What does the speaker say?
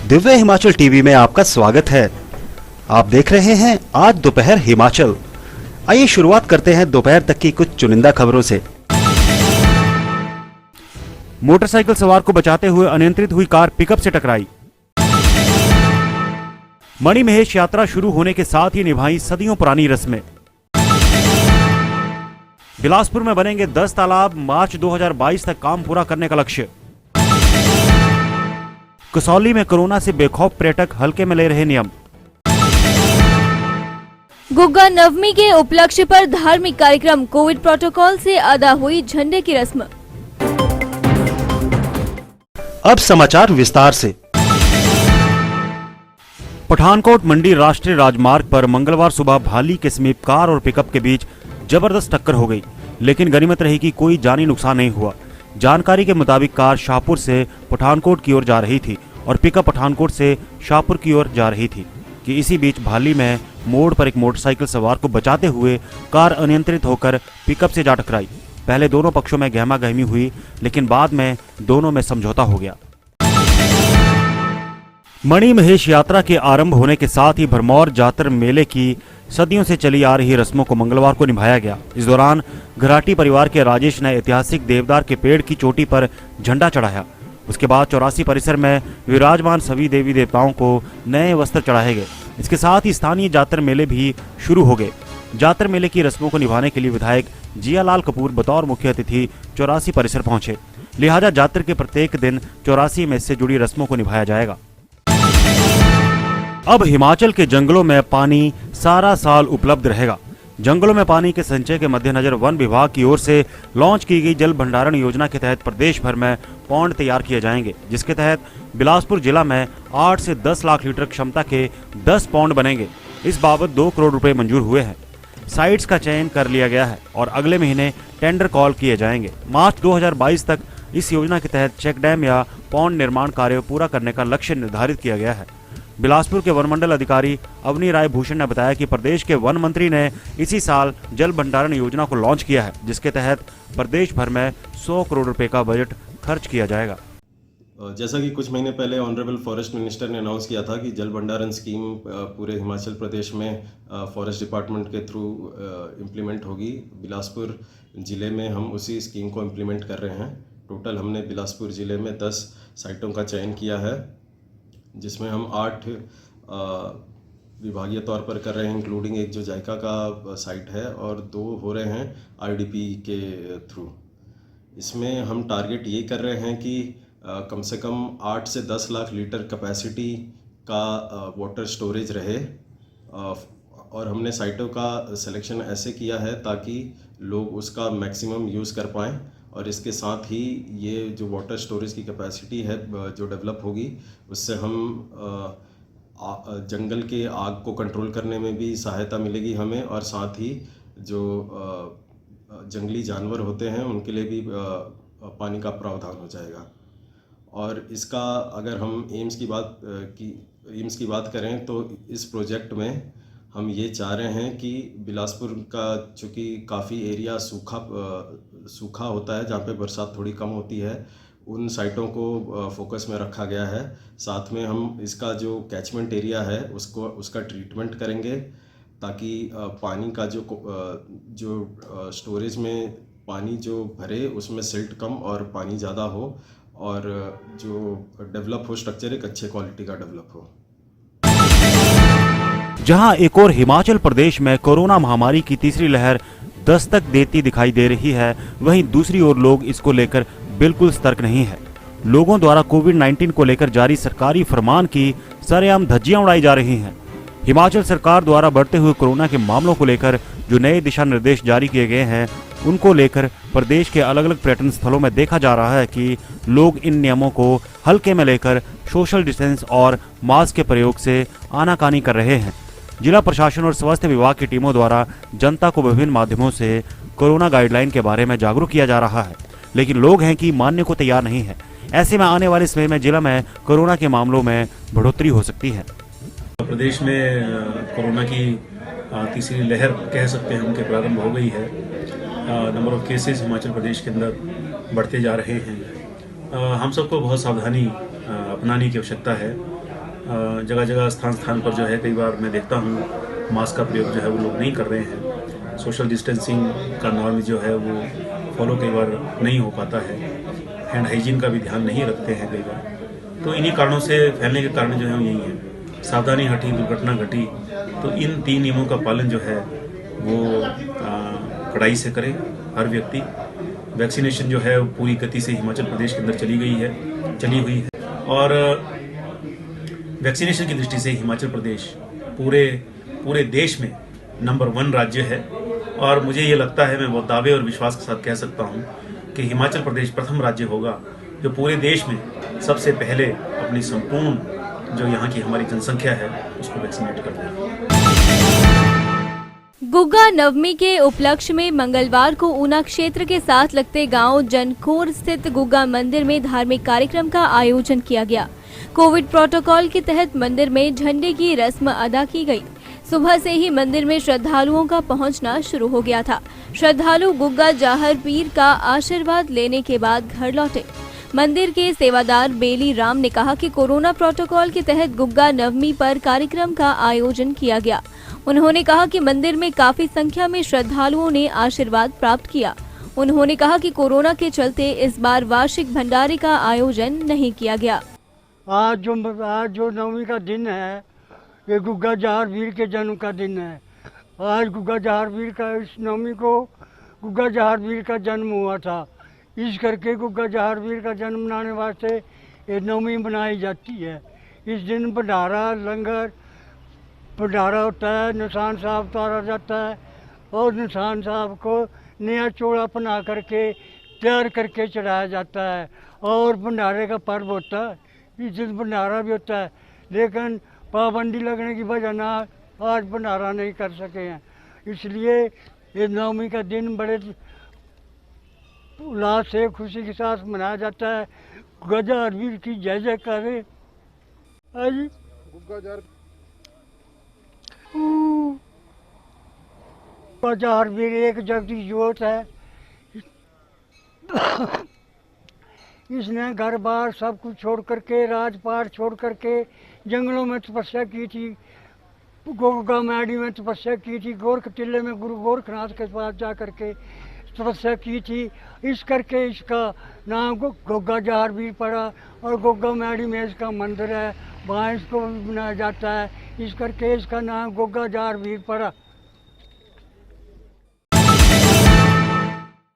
Divya Himachal TV में आपका स्वागत है। आप देख रहे हैं आज दोपहर हिमाचल। आइए शुरुआत करते हैं दोपहर तक की कुछ चुनिंदा खबरों से। मोटरसाइकिल सवार को बचाते हुए अनियंत्रित हुई कार पिकअप से टकराई। मणिमहेश यात्रा शुरू होने के साथ ही निभाई सदियों पुरानी रस्में। बिलासपुर में बनेंगे 10 तालाब, मार्च 2022 तक काम पूरा करने का लक्ष्य। कसौली में कोरोना से बेखौफ पर्यटक, हल्के में ले रहे नियम। गुग्गा नवमी के उपलक्ष्य पर धार्मिक कार्यक्रम, कोविड प्रोटोकॉल से अदा हुई झंडे की रस्म। अब समाचार विस्तार से। पठानकोट मंडी राष्ट्रीय राजमार्ग पर मंगलवार सुबह भाली के समीप कार और पिकअप के बीच जबरदस्त टक्कर हो गई, लेकिन गनीमत रही कि कोई जानी नुकसान नहीं हुआ। जानकारी के मुताबिक कार शाहपुर से पठानकोट की ओर जा रही थी और पिकअप पठानकोट से शाहपुर की ओर जा रही थी कि इसी बीच भाली में मोड़ पर एक मोटरसाइकिल सवार को बचाते हुए कार अनियंत्रित होकर पिकअप से जा टकराई। पहले दोनों पक्षों में गहमा गहमी हुई, लेकिन बाद में दोनों में समझौता हो गया। मणिमहेश यात्रा के आरंभ होने के साथ ही भरमौर जातर मेले की सदियों से चली आ रही रस्मों को मंगलवार को निभाया गया। इस दौरान घराटी परिवार के राजेश ने ऐतिहासिक देवदार के पेड़ की चोटी पर झंडा चढ़ाया। उसके बाद 84 परिसर में विराजमान सभी देवी देवताओं को नए वस्त्र चढ़ाए गए। इसके साथ ही स्थानीय जातर मेले भी शुरू हो गए। जातर मेले की रस्मों को निभाने के लिए विधायक जियालाल कपूर बतौर मुख्य अतिथि 84 परिसर पहुंचे। लिहाजा जातर के प्रत्येक दिन 84 में से जुड़ी रस्मों को निभाया जाएगा। अब हिमाचल के जंगलों में पानी सारा साल उपलब्ध रहेगा। जंगलों में पानी के संचय के मद्देनजर वन विभाग की ओर से लॉन्च की गई जल भंडारण योजना के तहत प्रदेश भर में पौंड तैयार किए जाएंगे, जिसके तहत बिलासपुर जिला में 8 से 10 लाख लीटर क्षमता के 10 पौंड बनेंगे। इस बाबत 2 करोड़ रुपए मंजूर हुए हैं। साइट्स का चयन कर लिया गया है और अगले महीने टेंडर कॉल किए जाएंगे। मार्च 2022 तक इस योजना के तहत चेक डैम या पौंड निर्माण कार्य पूरा करने का लक्ष्य निर्धारित किया गया है। बिलासपुर के वन मंडल अधिकारी अवनी राय भूषण ने बताया कि प्रदेश के वन मंत्री ने इसी साल जल भंडारण योजना को लॉन्च किया है, जिसके तहत प्रदेश भर में 100 करोड़ रुपए का बजट खर्च किया जाएगा। जैसा कि कुछ महीने पहले ऑनरेबल फॉरेस्ट मिनिस्टर ने अनाउंस किया था कि जल भंडारण स्कीम पूरे हिमाचल प्रदेश में फॉरेस्ट डिपार्टमेंट के थ्रू इम्प्लीमेंट होगी। बिलासपुर ज़िले में हम उसी स्कीम को इम्प्लीमेंट कर रहे हैं। टोटल हमने बिलासपुर ज़िले में 10 साइटों का चयन किया है, जिसमें हम 8 विभागीय तौर पर कर रहे हैं, इंक्लूडिंग एक जो जायका का साइट है, और 2 हो रहे हैं आईडीपी के थ्रू। इसमें हम टारगेट ये कर रहे हैं कि कम से कम 8 से 10 लाख लीटर कैपेसिटी का वाटर स्टोरेज रहे, और हमने साइटों का सिलेक्शन ऐसे किया है ताकि लोग उसका मैक्सिमम यूज़ कर पाएँ। और इसके साथ ही ये जो वाटर स्टोरेज की कैपेसिटी है जो डेवलप होगी, उससे हम जंगल के आग को कंट्रोल करने में भी सहायता मिलेगी हमें, और साथ ही जो जंगली जानवर होते हैं उनके लिए भी पानी का प्रावधान हो जाएगा। और इसका अगर हम एम्स की बात करें तो इस प्रोजेक्ट में हम ये चाह रहे हैं कि बिलासपुर का चूँकि काफ़ी एरिया सूखा होता है, जहाँ पे बरसात थोड़ी कम होती है, उन साइटों को फोकस में रखा गया है। साथ में हम इसका जो कैचमेंट एरिया है उसका ट्रीटमेंट करेंगे, ताकि पानी का जो स्टोरेज में पानी जो भरे उसमें सिल्ट कम और पानी ज़्यादा हो, और जो डेवलप हो स्ट्रक्चर एक अच्छे क्वालिटी का डेवलप हो। जहां एक और हिमाचल प्रदेश में कोरोना महामारी की तीसरी लहर दस्तक देती दिखाई दे रही है, वहीं दूसरी ओर लोग इसको लेकर बिल्कुल सतर्क नहीं है। लोगों द्वारा कोविड-19 को लेकर जारी सरकारी फरमान की सरेआम धज्जियां उड़ाई जा रही हैं। हिमाचल सरकार द्वारा बढ़ते हुए कोरोना के मामलों को लेकर जो नए दिशा निर्देश जारी किए गए हैं, उनको लेकर प्रदेश के अलग अलग पर्यटन स्थलों में देखा जा रहा है कि लोग इन नियमों को हल्के में लेकर सोशल डिस्टेंस और मास्क के प्रयोग से आनाकानी कर रहे हैं। जिला प्रशासन और स्वास्थ्य विभाग की टीमों द्वारा जनता को विभिन्न माध्यमों से कोरोना गाइडलाइन के बारे में जागरूक किया जा रहा है, लेकिन लोग हैं कि मानने को तैयार नहीं है। ऐसे में आने वाले समय में जिला में कोरोना के मामलों में बढ़ोतरी हो सकती है। प्रदेश में कोरोना की तीसरी लहर कह सकते हैं उनके प्रारंभ हो गई है। Number of cases Himachal Pradesh के अंदर बढ़ते जा रहे हैं। हम सबको बहुत सावधानी अपनाने की आवश्यकता है। जगह जगह स्थान स्थान पर जो है कई बार मैं देखता हूँ मास्क का प्रयोग जो है वो लोग नहीं कर रहे हैं। सोशल डिस्टेंसिंग का नॉर्म जो है वो फॉलो कई बार नहीं हो पाता है। हैंड हाइजीन का भी ध्यान नहीं रखते हैं कई बार। तो इन्हीं कारणों से फैलने के कारण जो है वो यही है। सावधानी हटी, दुर्घटना घटी। तो इन 3 नियमों का पालन जो है वो कड़ाई से करे हर व्यक्ति। वैक्सीनेशन जो है वो पूरी गति से हिमाचल प्रदेश के अंदर चली हुई है और वैक्सीनेशन की दृष्टि से हिमाचल प्रदेश पूरे देश में नंबर 1 राज्य है। और मुझे ये लगता है, मैं बहुत दावे और विश्वास के साथ कह सकता हूँ कि हिमाचल प्रदेश प्रथम राज्य होगा जो पूरे देश में सबसे पहले अपनी संपूर्ण जो यहाँ की हमारी जनसंख्या है उसको वैक्सीनेट कर देगा। गुग्गा नवमी के उपलक्ष्य में मंगलवार को ऊना क्षेत्र के साथ लगते गांव जनखोर स्थित गुग्गा मंदिर में धार्मिक कार्यक्रम का आयोजन किया गया। कोविड प्रोटोकॉल के तहत मंदिर में झंडे की रस्म अदा की गई। सुबह से ही मंदिर में श्रद्धालुओं का पहुंचना शुरू हो गया था। श्रद्धालु गुग्गा जाहर पीर का आशीर्वाद लेने के बाद घर लौटे। मंदिर के सेवादार बेली राम ने कहा कि कोरोना प्रोटोकॉल के तहत गुग्गा नवमी पर कार्यक्रम का आयोजन किया गया। उन्होंने कहा कि मंदिर में काफी संख्या में श्रद्धालुओं ने आशीर्वाद प्राप्त किया। उन्होंने कहा कि कोरोना के चलते इस बार वार्षिक भंडारे का आयोजन नहीं किया गया। आज जो नवमी का दिन है ये गुग्गा जाहर वीर के जन्म का दिन है। आज गुग्गा जाहर वीर का इस नवमी को गुग्गा जाहर वीर का जन्म हुआ था। इस करके गुग्गा जाहर वीर का जन्म मनाने वास्ते ये नवमी बनाई जाती है। इस दिन भंडारा लंगर भंडारा होता है, निशान साहब उतारा जाता है और निशान साहब को नया चोला पहना करके तैयार करके चढ़ाया जाता है। और भंडारे का पर्व होता है, इस दिन भंडारा भी होता है, लेकिन पाबंदी लगने की वजह ना आज भंडारा नहीं कर सके हैं। इसलिए ये नवमी का दिन बड़े उल्लास से खुशी के साथ मनाया जाता है। गुग्गा जाहर वीर की जय जय करे। गुग्गा जाहर वीर एक जगती जोत है। इसने घर बार सब कुछ छोड़ करके, राजपाट छोड़ करके जंगलों में तपस्या की थी। गोगा मैडी में तपस्या की थी। गोरख टिल्ले में गुरु गोरखनाथ के पास जा करके तपस्या की थी। इस करके इसका नाम गुग्गा जाहर वीर पड़ा और गोगा मैडी में इसका मंदिर है, वहाँ इसको भी बनाया जाता है। इस करके इसका नाम गुग्गा जाहर वीर पड़ा।